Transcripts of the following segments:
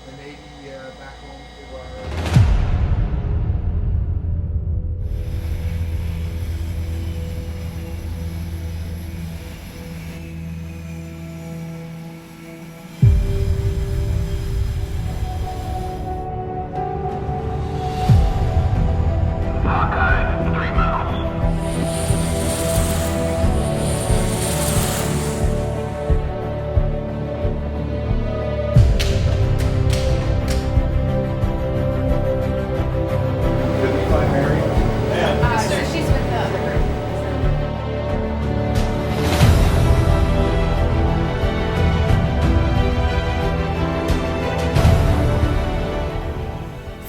the Navy back home to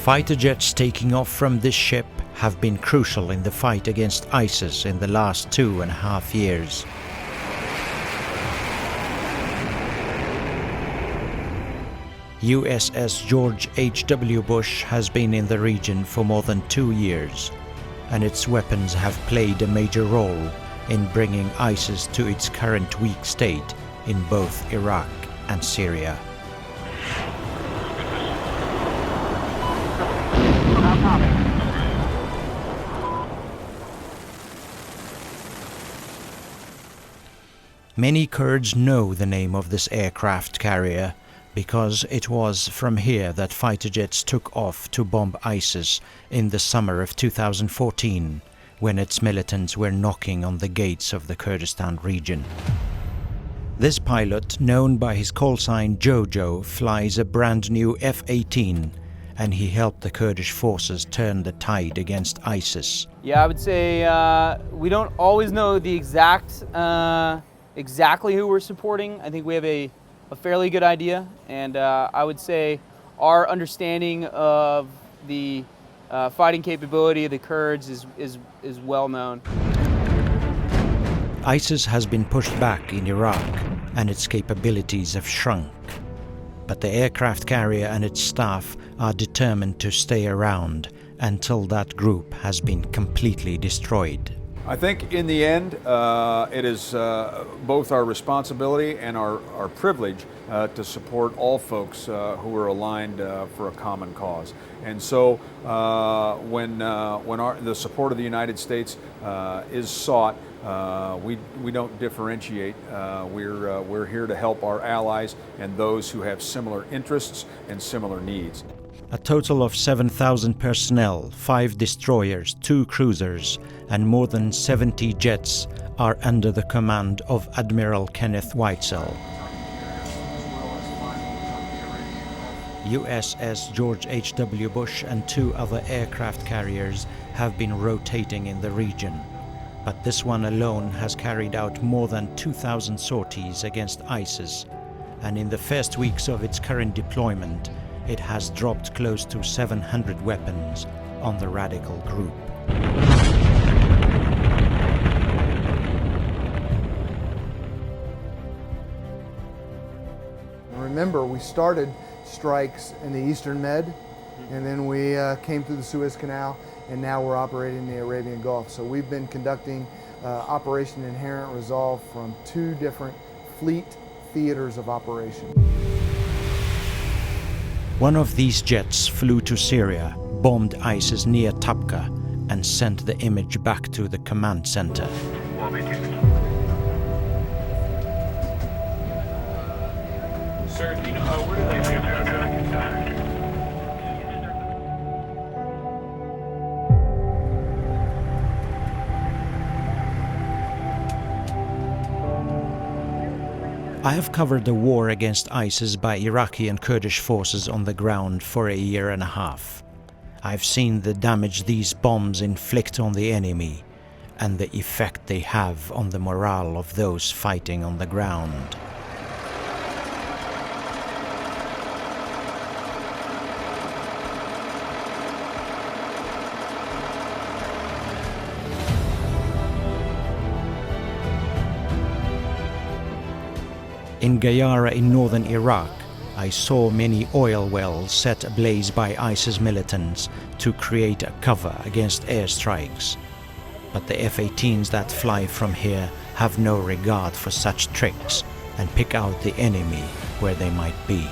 Fighter jets taking off from this ship have been crucial in the fight against ISIS in the last 2.5 years. USS George H.W. Bush has been in the region for more than 2 years, and its weapons have played a major role in bringing ISIS to its current weak state in both Iraq and Syria. Many Kurds know the name of this aircraft carrier because it was from here that fighter jets took off to bomb ISIS in the summer of 2014, when its militants were knocking on the gates of the Kurdistan region. This pilot, known by his call sign Jojo, flies a brand new F-18, and he helped the Kurdish forces turn the tide against ISIS. Yeah, I would say we don't always know the exactly who we're supporting. I think we have a fairly good idea, and I would say our understanding of the fighting capability of the Kurds is well known. ISIS has been pushed back in Iraq, and its capabilities have shrunk. But the aircraft carrier and its staff are determined to stay around until that group has been completely destroyed. I think in the end, it is both our responsibility and our privilege to support all folks who are aligned for a common cause. And so when the support of the United States is sought, we don't differentiate. We're here to help our allies and those who have similar interests and similar needs. A total of 7,000 personnel, 5 destroyers, 2 cruisers, and more than 70 jets are under the command of Admiral Kenneth Weitzel. USS George H.W. Bush and 2 other aircraft carriers have been rotating in the region, but this one alone has carried out more than 2,000 sorties against ISIS, and in the first weeks of its current deployment, it has dropped close to 700 weapons on the radical group. Remember, we started strikes in the Eastern Med, and then we came through the Suez Canal, and now we're operating in the Arabian Gulf. So we've been conducting Operation Inherent Resolve from 2 different fleet theaters of operation. One of these jets flew to Syria, bombed ISIS near Tabqa, and sent the image back to the command center. Sir, do you know where did they go? I have covered the war against ISIS by Iraqi and Kurdish forces on the ground for 1.5 years. I've seen the damage these bombs inflict on the enemy and the effect they have on the morale of those fighting on the ground. In Gayara in northern Iraq, I saw many oil wells set ablaze by ISIS militants to create a cover against airstrikes. But the F-18s that fly from here have no regard for such tricks and pick out the enemy where they might be.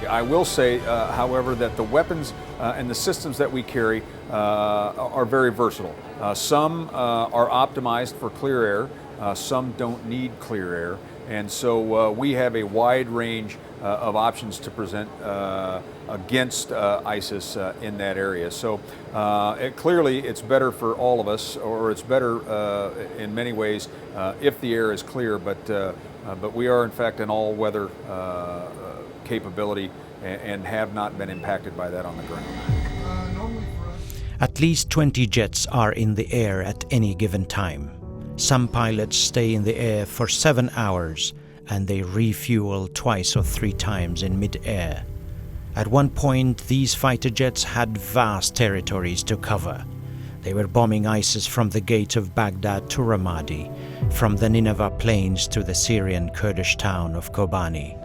I will say, however, that the weapons and the systems that we carry are very versatile. Some are optimized for clear air, some don't need clear air, and so we have a wide range of options to present against ISIS in that area. So clearly it's better for all of us, or it's better in many ways if the air is clear, but we are in fact an all-weather capability and have not been impacted by that on the ground. At least 20 jets are in the air at any given time. Some pilots stay in the air for 7 hours and they refuel twice or 3 times in mid-air. At one point, these fighter jets had vast territories to cover. They were bombing ISIS from the gate of Baghdad to Ramadi, from the Nineveh plains to the Syrian Kurdish town of Kobani.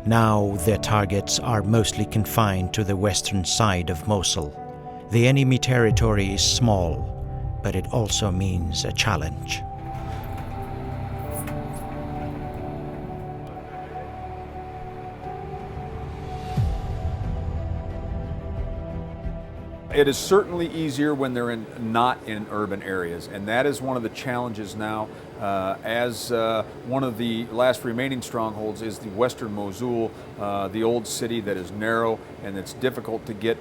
Now their targets are mostly confined to the western side of Mosul. The enemy territory is small, but it also means a challenge. It is certainly easier when they're not in urban areas, and that is one of the challenges now. As one of the last remaining strongholds is the western Mosul, the old city that is narrow and it's difficult to get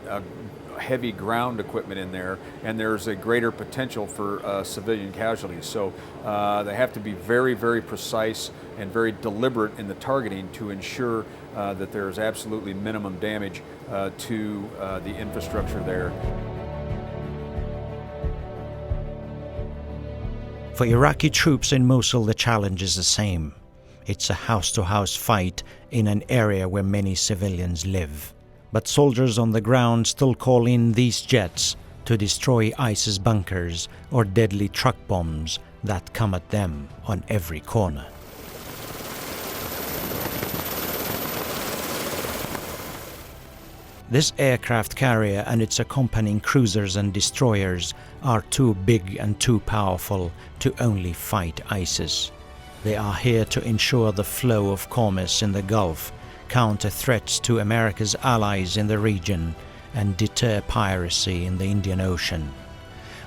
heavy ground equipment in there, and there's a greater potential for civilian casualties. So they have to be very, very precise and very deliberate in the targeting to ensure that there is absolutely minimum damage to the infrastructure there. For Iraqi troops in Mosul, the challenge is the same. It's a house-to-house fight in an area where many civilians live. But soldiers on the ground still call in these jets to destroy ISIS bunkers or deadly truck bombs that come at them on every corner. This aircraft carrier and its accompanying cruisers and destroyers are too big and too powerful to only fight ISIS. They are here to ensure the flow of commerce in the Gulf, counter threats to America's allies in the region, and deter piracy in the Indian Ocean.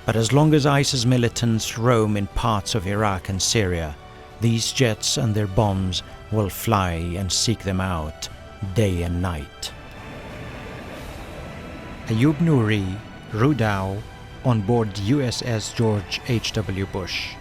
But as long as ISIS militants roam in parts of Iraq and Syria, these jets and their bombs will fly and seek them out day and night. Ayub Nuri, Rudaw, on board USS George H.W. Bush.